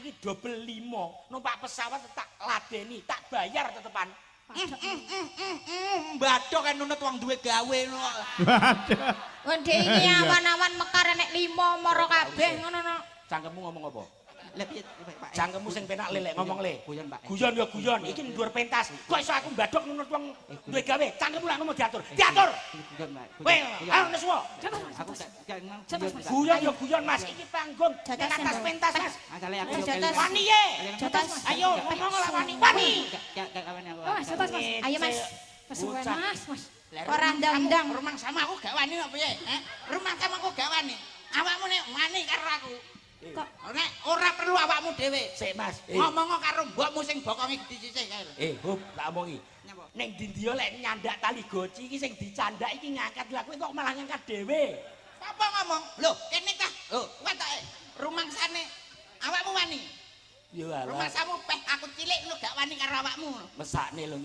iki double 5. Numpak pesawat tak ladeni, tak bayar tetepan. Bathok kan nunut wong duwe gawe ngono. Wong iki awan-awan mekar nek 5 mara kabeh ngono no. Cangkemmu ngomong apa? Lah piye Pak? Cangkemmu sing penak lelek ngomong le. Guyon Pak. Guyon ya guyon, iki ndur pentas. Kok iso aku mbadok nunut wong duwe gawe? Cangkemmu lak ngomong diatur. Diatur. Guyon Pak. Weh, ayo semua. Aku Guyon ya guyon Mas, iki panggung ning atas pentas Mas. asale aku Wani ye. Jotos. Ayo ngomong lah Wani. Wani. kawan aku. Oh, jotos Mas. Ayo Mas. Kesuwen Bocah. Mas. Ora ndang-ndang. Rumah sama aku gak wani kok piye? Rumah sama aku gak wani. Awakmu nek wani karo aku. Kok nek ora perlu awakmu dhewe. Sik Mas. Ngomong karo mbokmu sing bokonge gede sisih kae. Hub, tak omongi. Nyapa? Ning ndi lek nyandak tali goci iki sing dicandak iki ngangkat lha kowe kok malah ngangkat dhewe. Apa ngomong? Loh, kene tah. Loh, wetoke. Rumangsane awakmu wani. Yo Rumah samu peh aku cilik lu gak wani karo awakmu. mesakne lho